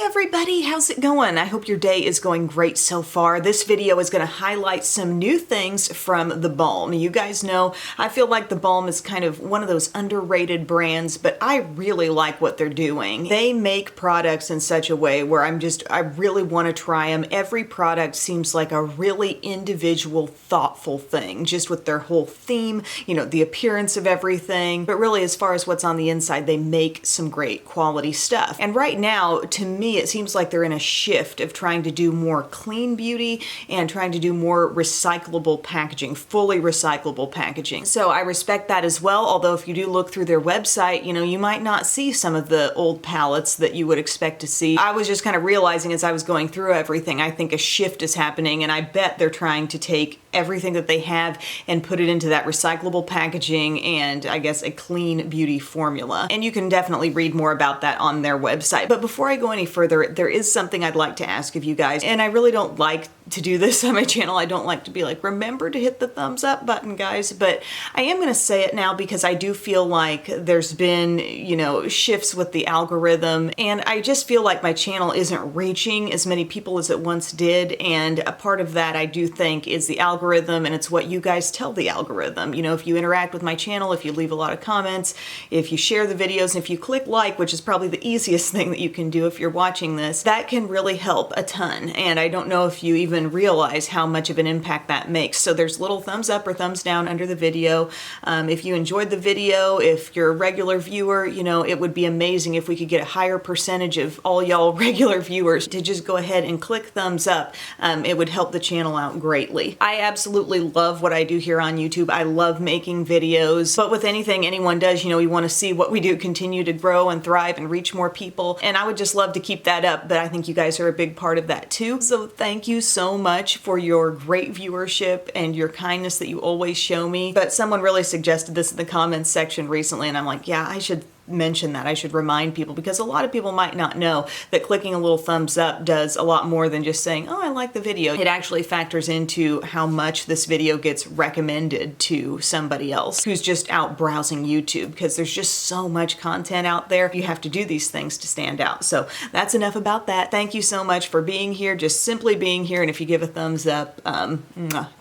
everybody, how's it going? I hope your day is going great so far. This video is going to highlight some new things from TheBalm. You guys know I feel like TheBalm is kind of one of those underrated brands, but I really like what they're doing. They make products in such a way where I really want to try them. Every product seems like a really individual, thoughtful thing, just with their whole theme, you know, the appearance of everything. But really, as far as what's on the inside, they make some great quality stuff. And right now, to me, it seems like they're in a shift of trying to do more clean beauty and trying to do more recyclable packaging, fully recyclable packaging. So I respect that as well, although if you do look through their website, you know, you might not see some of the old palettes that you would expect to see. I was just kind of realizing as I was going through everything, I think a shift is happening, and I bet they're trying to take everything that they have and put it into that recyclable packaging and I guess a clean beauty formula. And you can definitely read more about that on their website. But before I go any further, there is something I'd like to ask of you guys, and I really don't like to do this on my channel. I don't like to be like, remember to hit the thumbs up button, guys, but I am gonna say it now because I do feel like there's been, you know, shifts with the algorithm, and I just feel like my channel isn't reaching as many people as it once did, and a part of that I do think is the algorithm, and it's what you guys tell the algorithm. You know, if you interact with my channel, if you leave a lot of comments, if you share the videos, and if you click like, which is probably the easiest thing that you can do if you're watching this, that can really help a ton. And I don't know if you even realize how much of an impact that makes. So there's little thumbs up or thumbs down under the video. If you enjoyed the video, if you're a regular viewer, you know, it would be amazing if we could get a higher percentage of all y'all regular viewers to just go ahead and click thumbs up. It would help the channel out greatly. I absolutely love what I do here on YouTube. I love making videos, but with anything anyone does, you know, we want to see what we do continue to grow and thrive and reach more people. And I would just love to keep that up, but I think you guys are a big part of that too. So thank you so much for your great viewership and your kindness that you always show me. But someone really suggested this in the comments section recently, and I'm like, yeah, I should mention that. I should remind people, because a lot of people might not know that clicking a little thumbs up does a lot more than just saying, oh, I like the video. It actually factors into how much this video gets recommended to somebody else who's just out browsing YouTube, because there's just so much content out there. You have to do these things to stand out. So that's enough about that. Thank you so much for being here, just simply being here. And if you give a thumbs up,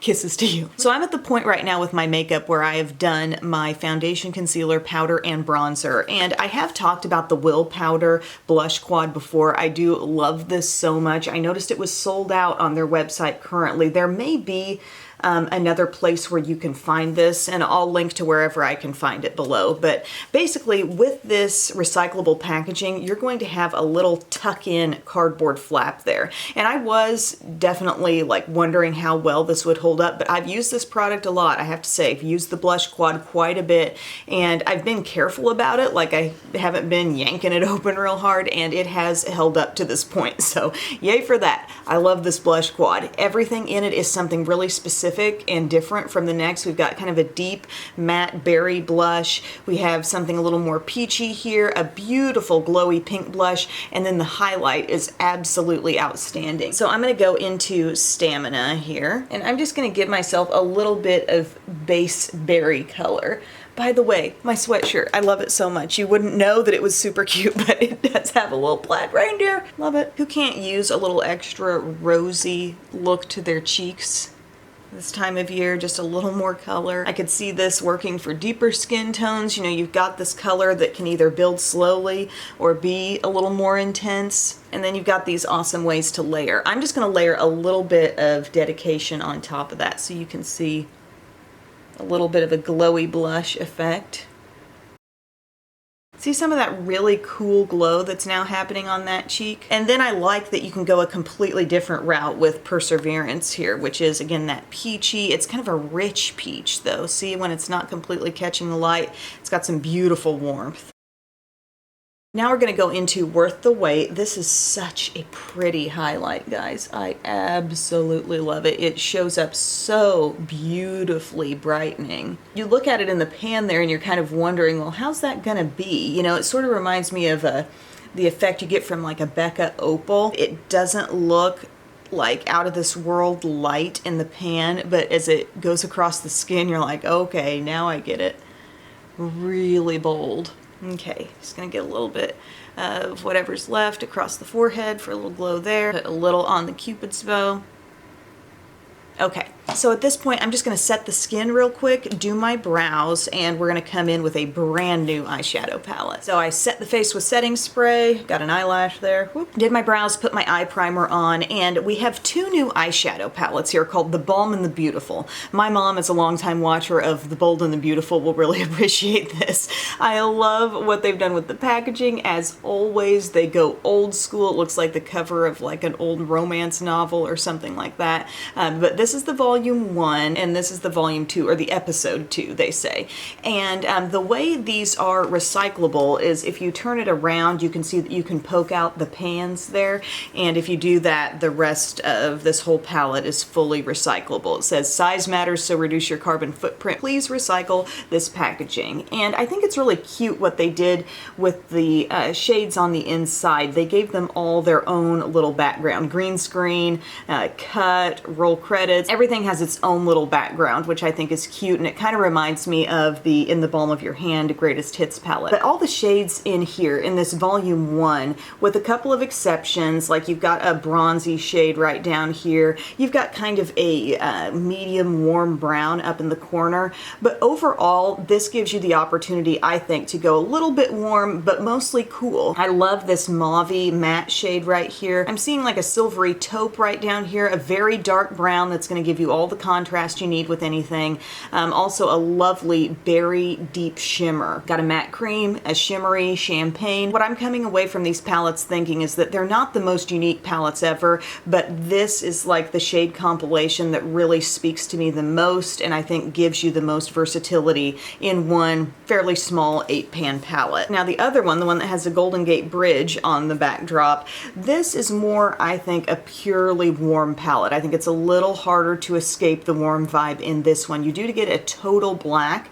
kisses to you. So I'm at the point right now with my makeup where I have done my foundation, concealer, powder, and bronzer. And I have talked about the Will Powder Blush Quad before. I do love this so much. I noticed it was sold out on their website currently. There may be another place where you can find this, and I'll link to wherever I can find it below. But basically, with this recyclable packaging, you're going to have a little tuck-in cardboard flap there. And I was definitely like wondering how well this would hold up, but I've used this product a lot. I have to say, I've used the Blush Quad quite a bit, and I've been careful about it. Like, I haven't been yanking it open real hard, and it has held up to this point. So yay for that. I love this Blush Quad. Everything in it is something really specific and different from the next. We've got kind of a deep matte berry blush. We have something a little more peachy here, a beautiful glowy pink blush, and then the highlight is absolutely outstanding. So I'm going to go into Stamina here, and I'm just going to give myself a little bit of base berry color. By the way, my sweatshirt, I love it so much. You wouldn't know that it was super cute, but it does have a little plaid reindeer. Love it. Who can't use a little extra rosy look to their cheeks this time of year? Just a little more color. I could see this working for deeper skin tones. You know, you've got this color that can either build slowly or be a little more intense. And then you've got these awesome ways to layer. I'm just going to layer a little bit of dedication on top of that so you can see a little bit of a glowy blush effect. See some of that really cool glow that's now happening on that cheek? And then I like that you can go a completely different route with Perseverance here, which is, again, that peachy. It's kind of a rich peach, though. See, when it's not completely catching the light, it's got some beautiful warmth. Now we're going to go into Worth the Wait. This is such a pretty highlight, guys. I absolutely love it. It shows up so beautifully brightening. You look at it in the pan there and you're kind of wondering, well, how's that going to be? You know, it sort of reminds me of the effect you get from like a Becca Opal. It doesn't look like out of this world light in the pan, but as it goes across the skin, you're like, okay, now I get it. Really bold. Okay, just gonna get a little bit of whatever's left across the forehead for a little glow there. Put a little on the Cupid's bow. Okay, so at this point, I'm just gonna set the skin real quick, do my brows, and we're gonna come in with a brand new eyeshadow palette. So I set the face with setting spray, got an eyelash there, whoop. Did my brows, put my eye primer on, and we have two new eyeshadow palettes here called The Balm and The Beautiful. My mom is a longtime watcher of The Bold and the Beautiful, will really appreciate this. I love what they've done with the packaging. As always, they go old school. It looks like the cover of like an old romance novel or something like that. But this is the volume 1 and this is the volume 2, or the episode 2, they say. And the way these are recyclable is if you turn it around, you can see that you can poke out the pans there. And if you do that, the rest of this whole palette is fully recyclable. It says size matters, so reduce your carbon footprint. Please recycle this packaging. And I think it's really cute what they did with the shades on the inside. They gave them all their own little background. Green screen, cut, roll credits. Everything has its own little background, which I think is cute, and it kind of reminds me of the In the Balm of Your Hand Greatest Hits palette. But all the shades in here, in this volume 1, with a couple of exceptions, like you've got a bronzy shade right down here, you've got kind of a medium warm brown up in the corner, but overall, this gives you the opportunity, I think, to go a little bit warm, but mostly cool. I love this mauve-y matte shade right here. I'm seeing like a silvery taupe right down here, a very dark brown that's going to give you all the contrast you need with anything. Also a lovely berry deep shimmer. Got a matte cream, a shimmery champagne. What I'm coming away from these palettes thinking is that they're not the most unique palettes ever, but this is like the shade compilation that really speaks to me the most, and I think gives you the most versatility in one fairly small 8-pan palette. Now the other one, the one that has the Golden Gate Bridge on the backdrop, this is more, I think, a purely warm palette. I think it's a little harder to escape the warm vibe in this one. You do get a total black,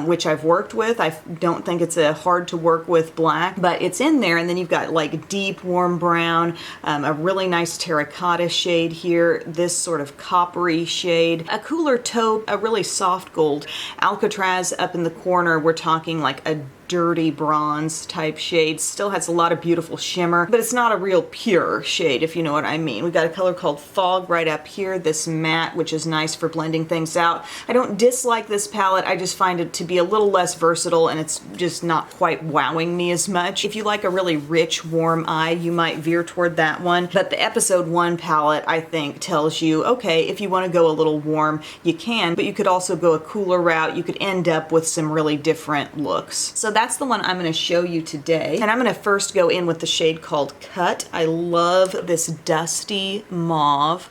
which I've worked with. I don't think it's a hard to work with black, but it's in there. And then you've got like deep warm brown, a really nice terracotta shade here, this sort of coppery shade, a cooler taupe, a really soft gold. Alcatraz up in the corner, we're talking like a dirty bronze type shade. Still has a lot of beautiful shimmer, but it's not a real pure shade, if you know what I mean. We've got a color called Fog right up here, this matte, which is nice for blending things out. I don't dislike this palette, I just find it to be a little less versatile, and it's just not quite wowing me as much. If you like a really rich, warm eye, you might veer toward that one, but the episode 1 palette, I think, tells you, okay, if you want to go a little warm, you can, but you could also go a cooler route. You could end up with some really different looks. So that's the one I'm going to show you today. And I'm going to first go in with the shade called Cut. I love this dusty mauve.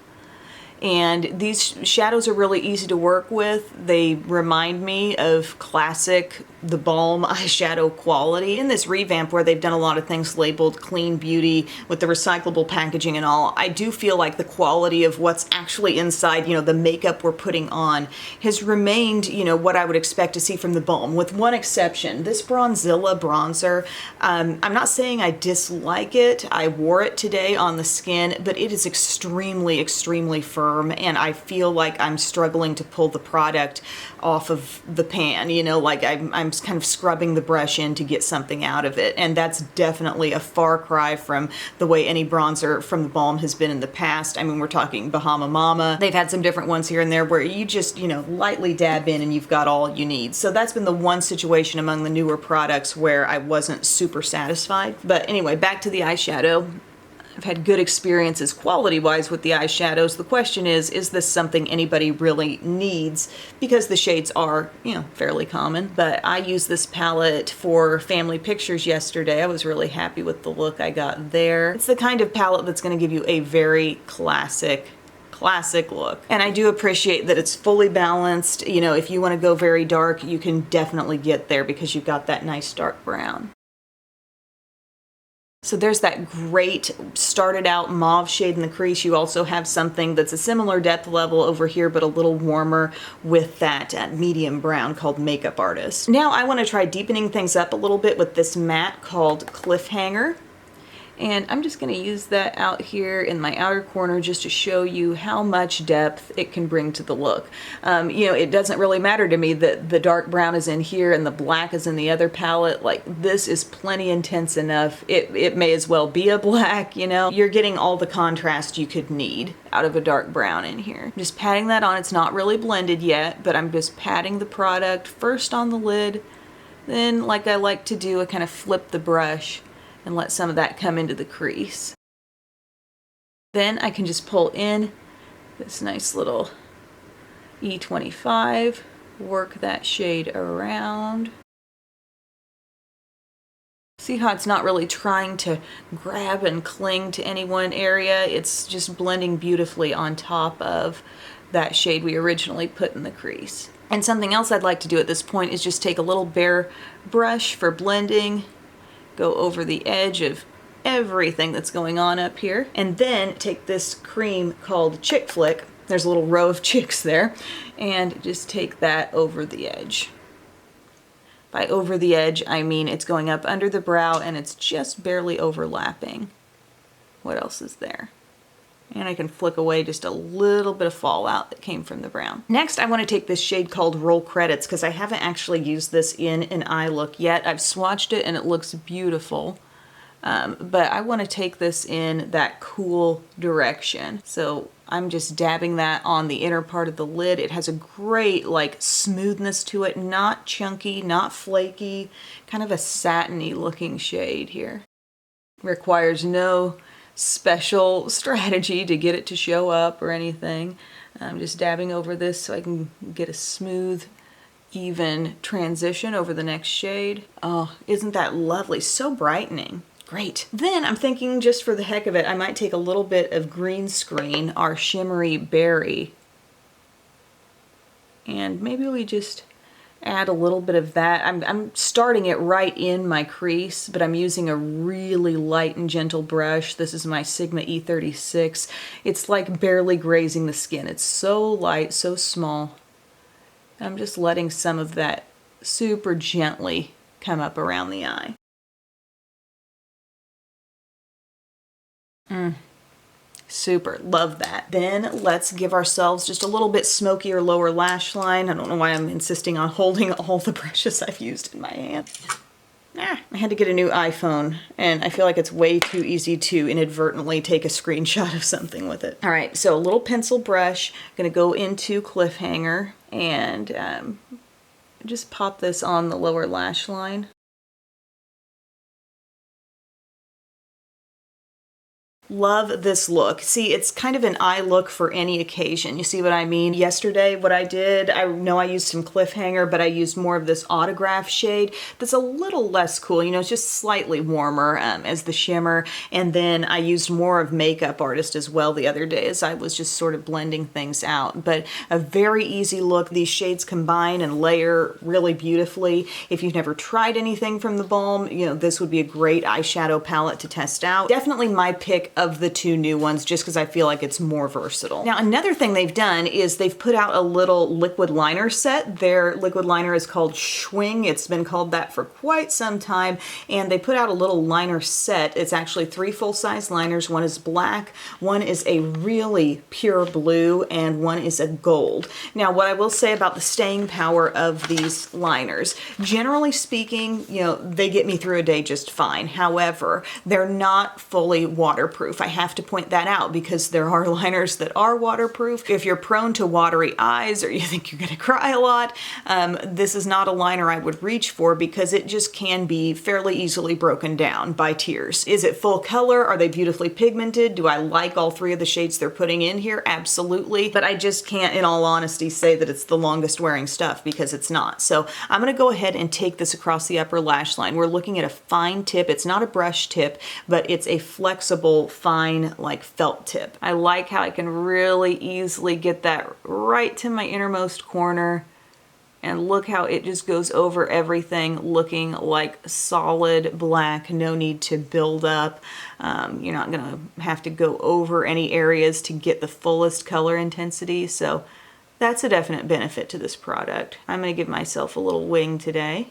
And these shadows are really easy to work with. They remind me of classic TheBalm eyeshadow quality. In this revamp where they've done a lot of things labeled clean beauty with the recyclable packaging and all, I do feel like the quality of what's actually inside, you know, the makeup we're putting on has remained, you know, what I would expect to see from TheBalm, with one exception. This Bronzilla bronzer, I'm not saying I dislike it. I wore it today on the skin, but it is extremely, extremely firm, and I feel like I'm struggling to pull the product off of the pan, you know, like I'm kind of scrubbing the brush in to get something out of it. And that's definitely a far cry from the way any bronzer from TheBalm has been in the past. I mean, we're talking Bahama Mama. They've had some different ones here and there where you just, you know, lightly dab in and you've got all you need. So that's been the one situation among the newer products where I wasn't super satisfied. But anyway, back to the eyeshadow. I've had good experiences quality-wise with the eyeshadows. The question is this something anybody really needs? Because the shades are, you know, fairly common. But I used this palette for family pictures yesterday. I was really happy with the look I got there. It's the kind of palette that's going to give you a very classic look. And I do appreciate that it's fully balanced. You know, if you want to go very dark, you can definitely get there because you've got that nice dark brown. So there's that great started out mauve shade in the crease. You also have something that's a similar depth level over here, but a little warmer with that medium brown called Makeup Artist. Now I want to try deepening things up a little bit with this matte called Cliffhanger. And I'm just going to use that out here in my outer corner just to show you how much depth it can bring to the look. You know, it doesn't really matter to me that the dark brown is in here and the black is in the other palette. Like, this is plenty intense enough. It may as well be a black, you know. You're getting all the contrast you could need out of a dark brown in here. Just patting that on. It's not really blended yet, but I'm just patting the product first on the lid. Then, like I like to do, I kind of flip the brush and let some of that come into the crease. Then I can just pull in this nice little E25, work that shade around. See how it's not really trying to grab and cling to any one area? It's just blending beautifully on top of that shade we originally put in the crease. And something else I'd like to do at this point is just take a little bare brush for blending, go over the edge of everything that's going on up here, and then take this cream called Chick Flick. There's a little row of chicks there, and just take that over the edge. By over the edge, I mean it's going up under the brow and it's just barely overlapping. What else is there? And I can flick away just a little bit of fallout that came from the brown. Next, I want to take this shade called Roll Credits because I haven't actually used this in an eye look yet. I've swatched it and it looks beautiful. But I want to take this in that cool direction. So I'm just dabbing that on the inner part of the lid. It has a great like smoothness to it, not chunky, not flaky, kind of a satiny looking shade here. Requires no special strategy to get it to show up or anything. I'm just dabbing over this so I can get a smooth, even transition over the next shade. Oh, isn't that lovely? So brightening. Great. Then I'm thinking, just for the heck of it, I might take a little bit of Green Screen, our shimmery berry, and maybe we just add a little bit of that. I'm starting it right in my crease, but I'm using a really light and gentle brush. This is my Sigma E36. It's like barely grazing the skin. It's so light, so small. I'm just letting some of that super gently come up around the eye. Super, love that. Then let's give ourselves just a little bit smokier lower lash line. I don't know why I'm insisting on holding all the brushes I've used in my hand. I had to get a new iPhone, and I feel like it's way too easy to inadvertently take a screenshot of something with it. All right, so a little pencil brush. I'm gonna go into Cliffhanger and just pop this on the lower lash line. Love this look. See, it's kind of an eye look for any occasion. You see what I mean? Yesterday, what I did, I know I used some Cliffhanger, but I used more of this Autograph shade that's a little less cool. You know, it's just slightly warmer as the shimmer. And then I used more of Makeup Artist as well the other day as I was just sort of blending things out. But a very easy look. These shades combine and layer really beautifully. If you've never tried anything from TheBalm, you know, this would be a great eyeshadow palette to test out. Definitely my pick of the two new ones just because I feel like it's more versatile. Now, another thing they've done is they've put out a little liquid liner set. Their liquid liner is called Schwing. It's been called that for quite some time, and they put out a little liner set. It's actually 3 full-size liners. One is black, one is a really pure blue, and one is a gold. Now, what I will say about the staying power of these liners, generally speaking, you know, they get me through a day just fine. However, they're not fully waterproof. I have to point that out because there are liners that are waterproof. If you're prone to watery eyes or you think you're gonna cry a lot, this is not a liner I would reach for because it just can be fairly easily broken down by tears. Is it full color? Are they beautifully pigmented? Do I like all 3 of the shades they're putting in here? Absolutely. But I just can't, in all honesty, say that it's the longest wearing stuff because it's not. So I'm gonna go ahead and take this across the upper lash line. We're looking at a fine tip. It's not a brush tip, but it's a flexible, fine, like felt tip. I like how I can really easily get that right to my innermost corner, and look how it just goes over everything looking like solid black. No need to build up. You're not gonna have to go over any areas to get the fullest color intensity, so that's a definite benefit to this product. I'm gonna give myself a little wing today.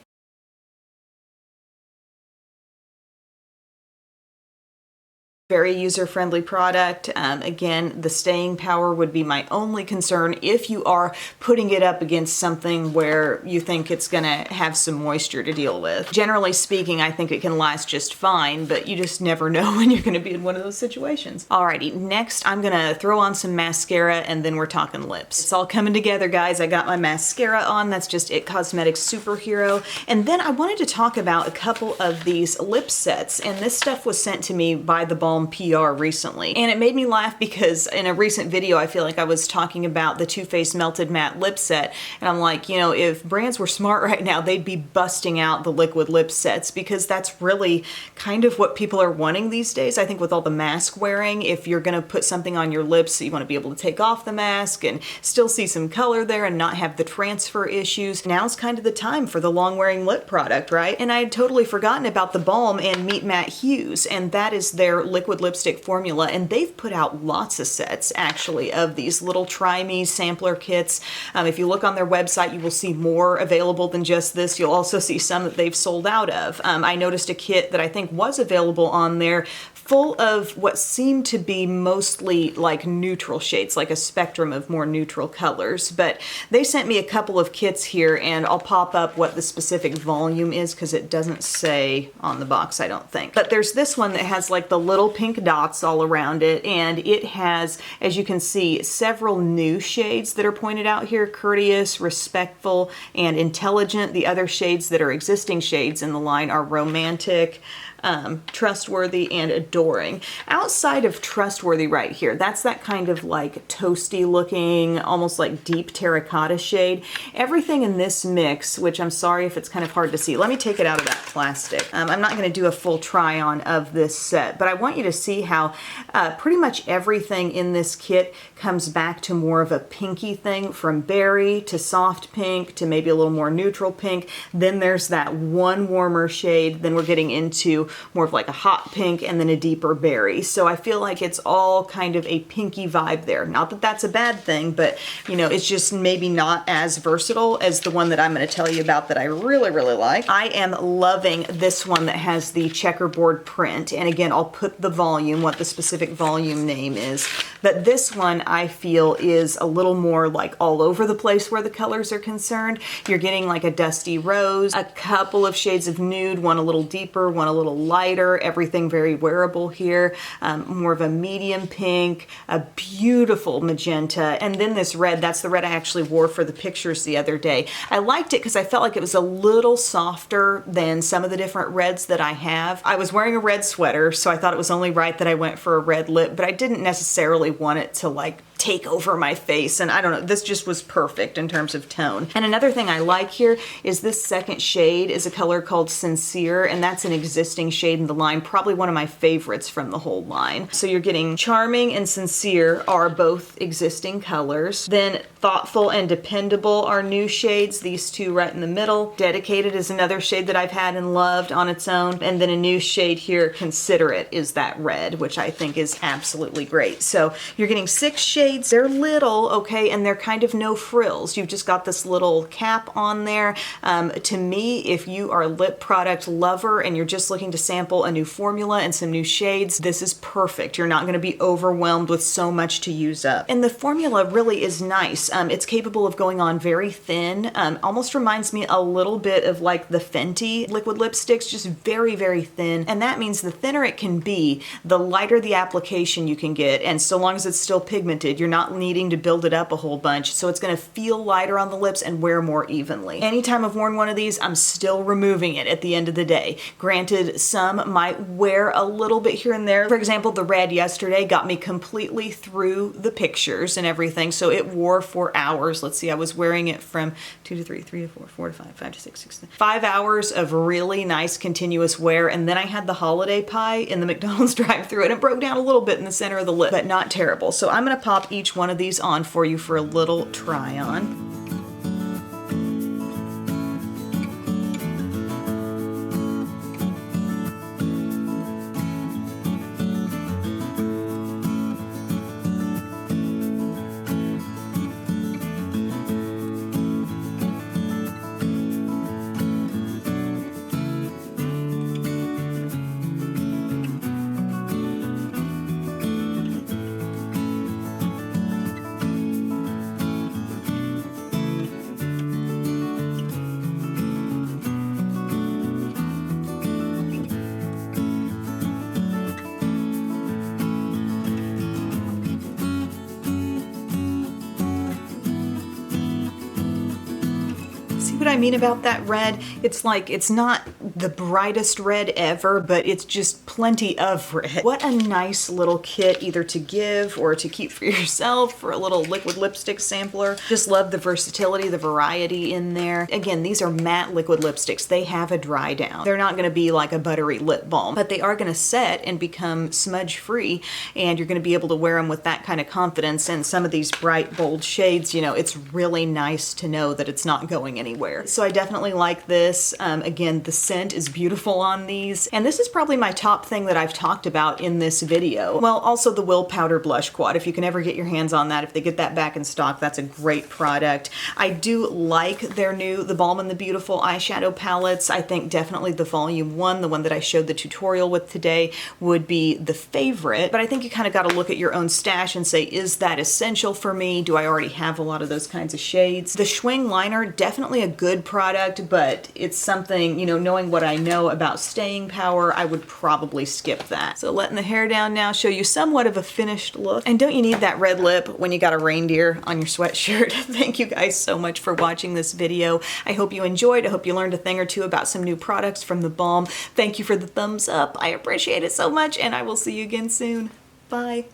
Very user-friendly product. Again, the staying power would be my only concern if you are putting it up against something where you think it's gonna have some moisture to deal with. Generally speaking, I think it can last just fine, but you just never know when you're gonna be in one of those situations. Alrighty, next I'm gonna throw on some mascara and then we're talking lips. It's all coming together, guys. I got my mascara on. That's just It Cosmetics Superhero. And then I wanted to talk about a couple of these lip sets, and this stuff was sent to me by TheBalm PR recently. And it made me laugh because in a recent video, I feel like I was talking about the Too Faced Melted Matte Lip Set, and I'm like, you know, if brands were smart right now, they'd be busting out the liquid lip sets because that's really kind of what people are wanting these days. I think with all the mask wearing, if you're gonna put something on your lips, you wanna be able to take off the mask and still see some color there and not have the transfer issues. Now's kind of the time for the long-wearing lip product, right? And I had totally forgotten about TheBalm and Meet Matte Hughes, and that is their liquid lipstick formula, and they've put out lots of sets actually of these little try me sampler kits. If you look on their website, you will see more available than just this. You'll also see some that they've sold out of. I noticed a kit that I think was available on there full of what seemed to be mostly like neutral shades, like a spectrum of more neutral colors. But they sent me a couple of kits here, and I'll pop up what the specific volume is because it doesn't say on the box, I don't think. But there's this one that has like the little pink dots all around it, and it has, as you can see, several new shades that are pointed out here: courteous, respectful, and intelligent. The other shades that are existing shades in the line are romantic, trustworthy, and adoring. Outside of trustworthy right here, that's that kind of like toasty looking, almost like deep terracotta shade. Everything in this mix, which I'm sorry if it's kind of hard to see. Let me take it out of that plastic. I'm not going to do a full try on of this set, but I want you to see how pretty much everything in this kit comes back to more of a pinky thing, from berry to soft pink to maybe a little more neutral pink. Then there's that one warmer shade. Then we're getting into more of like a hot pink and then a deeper berry. So I feel like it's all kind of a pinky vibe there. Not that that's a bad thing, but you know, it's just maybe not as versatile as the one that I'm going to tell you about that I really, really like. I am loving this one that has the checkerboard print. And again, I'll put the volume, what the specific volume name is. But this one I feel is a little more like all over the place where the colors are concerned. You're getting like a dusty rose, a couple of shades of nude, one a little deeper, one a little lighter, everything very wearable here, more of a medium pink, a beautiful magenta, and then this red. That's the red I actually wore for the pictures the other day. I liked it because I felt like it was a little softer than some of the different reds that I have. I was wearing a red sweater, so I thought it was only right that I went for a red lip, but I didn't necessarily want it to like take over my face, and I don't know, this just was perfect in terms of tone. And another thing I like here is this second shade is a color called Sincere, and that's an existing shade in the line, probably one of my favorites from the whole line. So you're getting Charming and Sincere are both existing colors. Then Thoughtful and Dependable are new shades, these two right in the middle. Dedicated is another shade that I've had and loved on its own. And then a new shade here, Considerate, is that red, which I think is absolutely great. So you're getting 6 shades. They're little, okay, and they're kind of no frills. You've just got this little cap on there. To me, if you are a lip product lover and you're just looking to sample a new formula and some new shades, this is perfect. You're not going to be overwhelmed with so much to use up. And the formula really is nice. It's capable of going on very thin. Almost reminds me a little bit of like the Fenty liquid lipsticks, just very, very thin. And that means the thinner it can be, the lighter the application you can get. And so long as it's still pigmented, you're not needing to build it up a whole bunch. So it's going to feel lighter on the lips and wear more evenly. Anytime I've worn one of these, I'm still removing it at the end of the day. Granted, some might wear a little bit here and there. For example, the red yesterday got me completely through the pictures and everything. So it wore for hours. Let's see, I was wearing it from 2 to 3, 3 to 4, 4 to 5, 5 to 6, 6 to 5 hours of really nice continuous wear. And then I had the holiday pie in the McDonald's drive-thru and it broke down a little bit in the center of the lip, but not terrible. So I'm going to pop each one of these on for you for a little try on. what I mean about that red? It's like, it's not the brightest red ever, but it's just plenty of red. What a nice little kit either to give or to keep for yourself for a little liquid lipstick sampler. Just love the versatility, the variety in there. Again, these are matte liquid lipsticks. They have a dry down. They're not gonna be like a buttery lip balm, but they are gonna set and become smudge free, and you're gonna be able to wear them with that kind of confidence. And some of these bright, bold shades, you know, it's really nice to know that it's not going anywhere. So I definitely like this. Again, the scent is beautiful on these, and this is probably my top thing that I've talked about in this video. Well, also the Will Powder Blush Quad. If you can ever get your hands on that, if they get that back in stock, that's a great product. I do like their new The Balm and the Beautiful eyeshadow palettes. I think definitely the Volume 1, the one that I showed the tutorial with today, would be the favorite. But I think you kind of got to look at your own stash and say, is that essential for me? Do I already have a lot of those kinds of shades? The Schwing liner, definitely a good product, but it's something, you know, knowing what I know about staying power, I would probably skip that. So letting the hair down now, show you somewhat of a finished look. And don't you need that red lip when you got a reindeer on your sweatshirt? Thank you guys so much for watching this video. I hope you enjoyed. I hope you learned a thing or two about some new products from TheBalm. Thank you for the thumbs up. I appreciate it so much, and I will see you again soon. Bye.